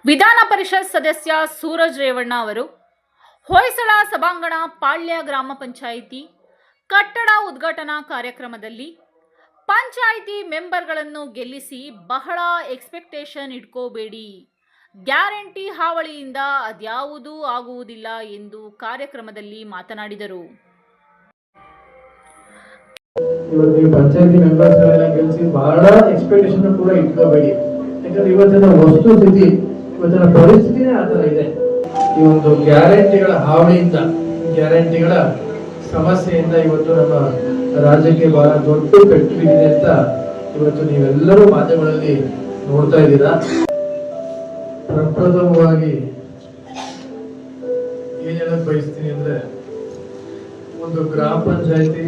ವಿಧಾನ ಪರಿಷತ್ ಸದಸ್ಯ ಸೂರಜ್ ರೇವಣ್ಣ ಅವರು ಹೊಯ್ಸಳ ಸಭಾಂಗಣ ಪಾಳ್ಯ ಗ್ರಾಮ ಪಂಚಾಯಿತಿ ಕಟ್ಟಡ ಉದ್ಘಾಟನಾ ಕಾರ್ಯಕ್ರಮದಲ್ಲಿ ಪಂಚಾಯಿತಿ ಮೆಂಬರ್ಗಳನ್ನು ಗೆಲ್ಲಿಸಿ ಬಹಳ ಎಕ್ಸ್ಪೆಕ್ಟೇಷನ್ ಇಟ್ಕೋಬೇಡಿ, ಗ್ಯಾರಂಟಿ ಹಾವಳಿಯಿಂದ ಅದ್ಯಾವುದೂ ಆಗುವುದಿಲ್ಲ ಎಂದು ಕಾರ್ಯಕ್ರಮದಲ್ಲಿ ಮಾತನಾಡಿದರು. ಇವತ್ತು ಪಂಚಾಯತಿ ಮೆಂಬರ್ಸ್ಗಳನ್ನ ಗೆಲ್ಲಿಸಿ ಬಹಳ ಎಕ್ಸ್ಪೆಕ್ಟೇಷನ್ ಕೂಡ ಇಟ್ಕೋಬೇಡಿ. ಯಾಕಂದ್ರೆ ಇವತ್ತಿನ ವಸ್ತುಸ್ಥಿತಿ, ಇವತ್ತಿನ ಪರಿಸ್ಥಿತಿನೇ ಆ ತರ ಇದೆ. ಈ ಒಂದು ಗ್ಯಾರಂಟಿಗಳ ಹಾವಳಿಯಿಂದ, ಗ್ಯಾರಂಟಿಗಳ ಸಮಸ್ಯೆಯಿಂದ ಇವತ್ತು ನಮ್ಮ ರಾಜ್ಯಕ್ಕೆ ಬಹಳ ದೊಡ್ಡ ಪೆಟ್ಟು ಬಿದ್ದಿದೆ ಅಂತ ಇವತ್ತು ನೀವೆಲ್ಲರೂ ಮಾಧ್ಯಮಗಳಲ್ಲಿ ನೋಡ್ತಾ ಇದ್ದೀರಾ. ಪ್ರಪ್ರಥಮವಾಗಿ ಏನ್ ಹೇಳಕ್ ಬಯಸ್ತೀನಿ ಅಂದ್ರೆ, ಒಂದು ಗ್ರಾಮ ಪಂಚಾಯತಿ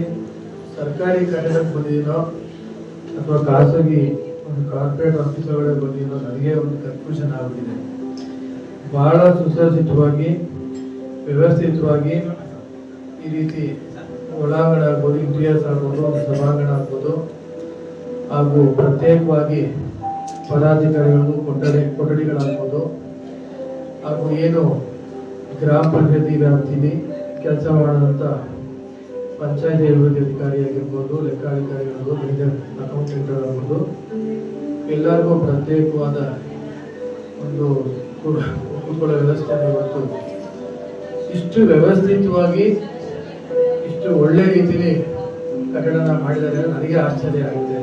ಸರ್ಕಾರಿ ಕಟ್ಟಡಕ್ಕೆ ಬಂದಿದ್ದೀನೋ ಅಥವಾ ಖಾಸಗಿ ಒಂದು ಕಾರ್ಪೊರೇಟ್ ಆಫೀಸ್ ಒಳಗಡೆ ಬಂದಿದ್ದೀನೋ ನನಗೆ ಒಂದು ಕನ್ಫ್ಯೂಷನ್ ಆಗ್ಬಿಟ್ಟಿದೆ. ಬಹಳ ಸುಸಜ್ಜಿತವಾಗಿ ವ್ಯವಸ್ಥಿತವಾಗಿ ಈ ರೀತಿ ಒಳಾಂಗಣ ಆಗ್ಬೋದು, ಇಂಟೀರಿಯರ್ಸ್ ಆಗ್ಬೋದು, ಸಭಾಂಗಣ ಆಗ್ಬೋದು, ಹಾಗೂ ಪ್ರತ್ಯೇಕವಾಗಿ ಪದಾಧಿಕಾರಿಗಳು ಕೊಠಡಿಗಳಾಗ್ಬೋದು, ಹಾಗೂ ಏನು ಗ್ರಾಮ ಪಂಚಾಯತಿ ವ್ಯಾಪ್ತಿಯಲ್ಲಿ ಕೆಲಸ ಮಾಡುವಂತ ಪಂಚಾಯತಿ ಅಭಿವೃದ್ಧಿ ಅಧಿಕಾರಿ ಆಗಿರ್ಬೋದು, ಲೆಕ್ಕಾಧಿಕಾರಿಗಳು, ಮೇಜರ್ ಅಕೌಂಟೆಂಟ್ ಆಗ್ಬೋದು, ಎಲ್ಲರಿಗೂ ಪ್ರತ್ಯೇಕವಾದ ಒಂದು ಕೂತ್ಕೊಳ್ಳೋ ವ್ಯವಸ್ಥೆ ಇವತ್ತು ಇಷ್ಟು ವ್ಯವಸ್ಥಿತವಾಗಿ ಇಷ್ಟು ಒಳ್ಳೆ ರೀತಿಯಲ್ಲಿ ಕಟ್ಟಡನ ಮಾಡಿದರೆ ನನಗೆ ಆಶ್ಚರ್ಯ ಆಗಿದೆ.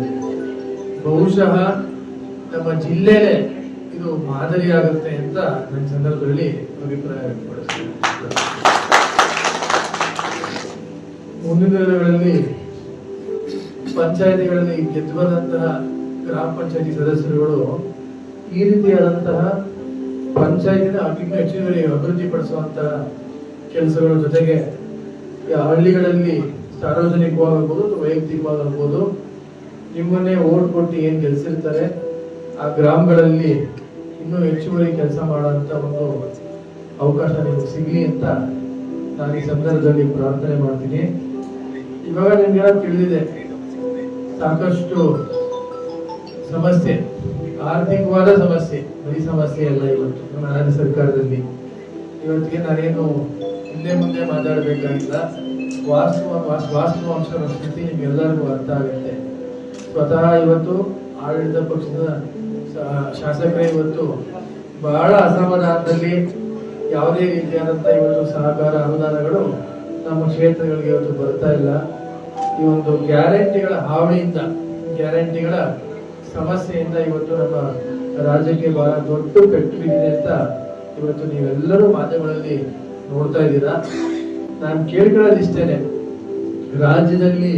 ಬಹುಶಃ ನಮ್ಮ ಜಿಲ್ಲೆಯಲ್ಲೇ ಇದು ಮಾದರಿ ಆಗುತ್ತೆ ಅಂತ ನನ್ನ ಸಂದರ್ಭದಲ್ಲಿ ಅಭಿಪ್ರಾಯ ವ್ಯಕ್ತಪಡಿಸ್ತೀನಿ. ಮುಂದಿನ ದಿನಗಳಲ್ಲಿ ಪಂಚಾಯತಿಗಳಲ್ಲಿ ಗೆದ್ದು ಬಂದಂತಹ ಗ್ರಾಮ ಪಂಚಾಯತಿ ಸದಸ್ಯರುಗಳು ಈ ರೀತಿಯಾದಂತಹ ಪಂಚಾಯತಿನ ಇನ್ನೂ ಹೆಚ್ಚುವರಿ ಅಭಿವೃದ್ಧಿ ಪಡಿಸುವಂತಹ ಕೆಲಸಗಳ ಜೊತೆಗೆ ಹಳ್ಳಿಗಳಲ್ಲಿ ಸಾರ್ವಜನಿಕವಾಗಬಹುದು, ವೈಯಕ್ತಿಕವಾಗಬಹುದು, ನಿಮ್ಮನ್ನೇ ಓಟ್ ಕೊಟ್ಟು ಏನ್ ಗೆಲ್ಸಿರ್ತಾರೆ ಆ ಗ್ರಾಮಗಳಲ್ಲಿ ಇನ್ನೂ ಹೆಚ್ಚುವರಿ ಕೆಲಸ ಮಾಡುವಂತ ಒಂದು ಅವಕಾಶ ನಿಮ್ಗೆ ಸಿಗ್ಲಿ ಅಂತ ನಾನು ಈ ಸಂದರ್ಭದಲ್ಲಿ ಪ್ರಾರ್ಥನೆ ಮಾಡ್ತೀನಿ. ಇವಾಗ ನಿಮ್ಗೆಲ್ಲ ತಿಳಿದಿದೆ, ಸಾಕಷ್ಟು ಸಮಸ್ಯೆ, ಆರ್ಥಿಕವಾದ ಸಮಸ್ಯೆ, ಬರೀ ಸಮಸ್ಯೆ ಅಲ್ಲ. ಇವತ್ತು ನಮ್ಮ ರಾಜ್ಯ ಸರ್ಕಾರದಲ್ಲಿ ಇವತ್ತಿಗೆ ನಾನೇನು ಹಿಂದೆ ಮುಂದೆ ಮಾತಾಡಬೇಕಾಗಿಲ್ಲ. ವಾಸ್ತವಾಂಶದ ಸ್ಥಿತಿ ನಿಮ್ಗೆಲ್ಲರಿಗೂ ಅರ್ಥ ಆಗುತ್ತೆ. ಸ್ವತಃ ಇವತ್ತು ಆಡಳಿತ ಪಕ್ಷದ ಶಾಸಕರೇ ಇವತ್ತು ಬಹಳ ಅಸಮಾಧಾನದಲ್ಲಿ ಯಾವುದೇ ರೀತಿಯಾದಂತ ಇವತ್ತು ಸಹಕಾರ ಅನುದಾನಗಳು ನಮ್ಮ ಕ್ಷೇತ್ರಗಳಿಗೆ ಇವತ್ತು ಬರ್ತಾ ಇಲ್ಲ. ಈ ಒಂದು ಗ್ಯಾರಂಟಿಗಳ ಹಾವಳಿಯಿಂದ, ಗ್ಯಾರಂಟಿಗಳ ಸಮಸ್ಯೆಯಿಂದ ಇವತ್ತು ನಮ್ಮ ರಾಜ್ಯಕ್ಕೆ ಬಹಳ ದೊಡ್ಡ ಪೆಟ್ಟು ಬಿದ್ದಿದೆ ಅಂತ ಇವತ್ತು ನೀವೆಲ್ಲರೂ ಮಾಧ್ಯಮಗಳಲ್ಲಿ ನೋಡ್ತಾ ಇದ್ದೀರಾ. ನಾನು ಕೇಳ್ಕೊಳ್ಳೋದಿಷ್ಟೇನೆ, ರಾಜ್ಯದಲ್ಲಿ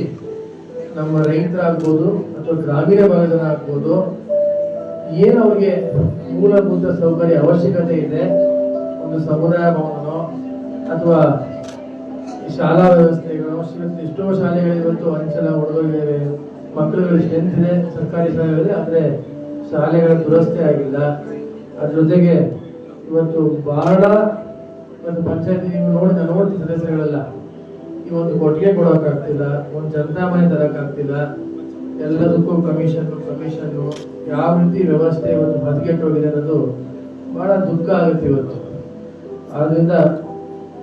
ನಮ್ಮ ರೈತರಾಗ್ಬೋದು ಅಥವಾ ಗ್ರಾಮೀಣ ಭಾಗದ ಆಗ್ಬೋದು, ಏನು ಅವ್ರಿಗೆ ಮೂಲಭೂತ ಸೌಕರ್ಯ ಅವಶ್ಯಕತೆ ಇದೆ, ಒಂದು ಸಮುದಾಯ ಭವನನೋ ಅಥವಾ ಶಾಲಾ ವ್ಯವಸ್ಥೆಗಳು, ಎಷ್ಟೋ ಶಾಲೆಗಳು ಇವತ್ತು ಅಂಚಲ ಹೊಡೆದೋಗಿದ್ದೇವೆ, ಮಕ್ಕಳುಗಳ ಸ್ಟ್ರೆಂತ್ ಇದೆ ಸರ್ಕಾರಿ ಶಾಲೆಗಳಲ್ಲಿ, ಆದ್ರೆ ಶಾಲೆಗಳ ದುರಸ್ತಿ ಆಗಿಲ್ಲ. ಅದ್ರ ಜೊತೆಗೆ ಇವತ್ತು ಬಹಳ ಇವತ್ತು ಪಂಚಾಯತಿ ನೀವು ನೋಡ್ತೀನಿ ಸದಸ್ಯಗಳೆಲ್ಲ ಈ ಒಂದು ಕೊಟ್ಟಿಗೆ ಕೊಡೋಕ್ಕಾಗ್ತಿಲ್ಲ, ಒಂದು ಜನತಾ ಮನೆ ತರಕ್ಕಾಗ್ತಿಲ್ಲ, ಎಲ್ಲದಕ್ಕೂ ಕಮಿಷನ್, ಯಾವ ರೀತಿ ವ್ಯವಸ್ಥೆ ಇವತ್ತು ಹದಗೆಟ್ಟೋಗಿದೆ ಅನ್ನೋದು ಬಹಳ ದುಃಖ ಆಗುತ್ತೆ ಇವತ್ತು. ಆದ್ರಿಂದ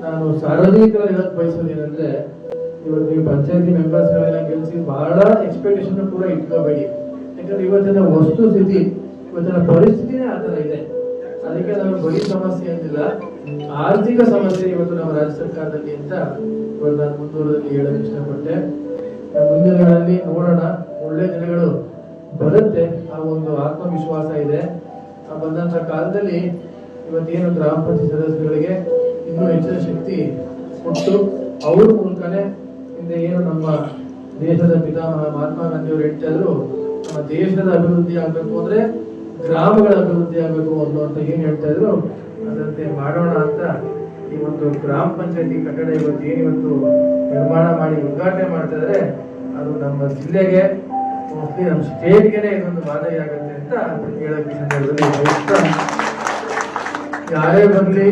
ನಾನು ಸಾರ್ವಜನಿಕರಲ್ಲಿ ಹೇಳಕ್ ಬಯಸೋದು ಏನಂದ್ರೆ, ಇವತ್ತು ನೀವು ಪಂಚಾಯತಿ ಮೆಂಬರ್ಸ್ಗಳನ್ನ ಗೆಲ್ಲಿಸಿ ಬಹಳ ಎಕ್ಸ್ಪೆಕ್ಟೇಷನ್ ಕೂಡ ಇಟ್ಕೋಬೇಡಿ. ಯಾಕಂದ್ರೆ ಇವತ್ತಿನ ವಸ್ತುಸ್ಥಿತಿ, ಇವತ್ತಿನ ಪರಿಸ್ಥಿತಿನೇ ಆ ತರ ಇದೆ. ಅದಕ್ಕೆ ನಾವು ಬರೀ ಸಮಸ್ಯೆ ಅಂತಿಲ್ಲ, ಆರ್ಥಿಕ ಸಮಸ್ಯೆ ಇವತ್ತು ನಮ್ಮ ರಾಜ್ಯ ಸರ್ಕಾರದಲ್ಲಿ ಅಂತ ಇವತ್ತು ನಾನು ಮುಂದೂರದಲ್ಲಿ ಹೇಳಕ್ ಇಷ್ಟಪಟ್ಟೆ. ಮುಂದಿನ ದಿನಗಳಲ್ಲಿ ನೋಡೋಣ, ಒಳ್ಳೆ ದಿನಗಳು ಬರುತ್ತೆ, ಆ ಒಂದು ಆತ್ಮವಿಶ್ವಾಸ ಇದೆ. ಆ ಬಂದಂತ ಕಾಲದಲ್ಲಿ ಇವತ್ತೇನು ಗ್ರಾಮ ಪಂಚಾಯತ್ ಸದಸ್ಯರುಗಳಿಗೆ ಇನ್ನೂ ಹೆಚ್ಚಿನ ಶಕ್ತಿ ಕೊಟ್ಟು ಅವ್ರ ಮೂಲಕನೇ ಹಿಂದೆ ಏನು ನಮ್ಮ ದೇಶದ ಪಿತಾಮಹ ಮಹಾತ್ಮ ಗಾಂಧಿ ಅವರು ಹೇಳ್ತಾ ಇದ್ರು, ನಮ್ಮ ದೇಶದ ಅಭಿವೃದ್ಧಿ ಆಗ್ಬೇಕು ಅಂದ್ರೆ ಗ್ರಾಮಗಳ ಅಭಿವೃದ್ಧಿ ಆಗ್ಬೇಕು ಅನ್ನುವಂತ ಏನ್ ಹೇಳ್ತಾ ಇದ್ರು, ಅದರಂತೆ ಮಾಡೋಣ ಅಂತ ಈ ಒಂದು ಗ್ರಾಮ ಪಂಚಾಯತಿ ಕಟ್ಟಡ ಇವತ್ತು ನಿರ್ಮಾಣ ಮಾಡಿ ಉದ್ಘಾಟನೆ ಮಾಡ್ತಾ ಇದ್ರೆ, ಅದು ನಮ್ಮ ಜಿಲ್ಲೆಗೆ, ಮೋಸ್ಟ್ಲಿ ನಮ್ಮ ಸ್ಟೇಟ್ಗೆನೆ ಇದೊಂದು ಮಾದರಿ ಆಗುತ್ತೆ ಅಂತ ಹೇಳಕ್ ಈ ಸಂದರ್ಭದಲ್ಲಿ ಯಾರೇ ಬರ್ಲಿ,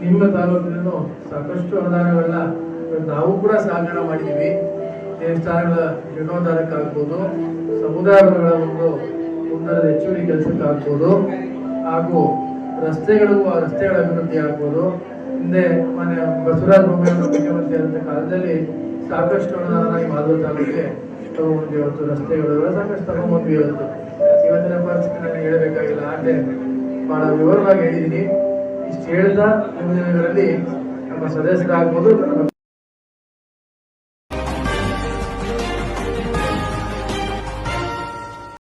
ನಿಮ್ಮ ತಾಲೂಕಿನಲ್ಲೂ ಸಾಕಷ್ಟು ಅನುದಾನಗಳನ್ನ ನಾವು ಕೂಡ ಸಹಕಾರ ಮಾಡಿದೀವಿ. ದೇವಸ್ಥಾನಗಳ ಜೀರ್ಣೋದ್ಧಾರಕ್ಕಾಗ್ಬೋದು, ಸಮುದಾಯಗಳ ಒಂದು ಮುಂದರದ ಹೆಚ್ಚುವರಿ ಕೆಲಸಕ್ಕಾಗ್ಬೋದು, ಹಾಗೂ ರಸ್ತೆಗಳ ಅಭಿವೃದ್ಧಿ ಆಗ್ಬೋದು. ಹಿಂದೆ ಮನೆ ಬಸವರಾಜ ಬೊಮ್ಮಾಯಿ ಮುಖ್ಯಮಂತ್ರಿ ಆದಂತ ಕಾಲದಲ್ಲಿ ಸಾಕಷ್ಟು ಅನುದಾನ ಈ ಮಾಧವ ತಾಲೂಕಿಗೆ ತಗೊಂಡ್ಬಂದ್ವಿ. ಇವತ್ತು ರಸ್ತೆಗಳು ಸಾಕಷ್ಟು ತಗೊಂಡ್ಬಂದ್ವಿ. ಇವತ್ತಿನ ಪರಿಸ್ಥಿತಿ ನನಗೆ ಹೇಳಬೇಕಾಗಿಲ್ಲ, ಆದರೆ ಬಹಳ ವಿವರವಾಗಿ ಹೇಳಿದ್ದೀನಿ. ಇಷ್ಟು ಹೇಳ್ದ ಮುಂದಿನ ದಿನಗಳಲ್ಲಿ ನಮ್ಮ ಸದಸ್ಯರಾಗ್ಬೋದು, ನಮ್ಮ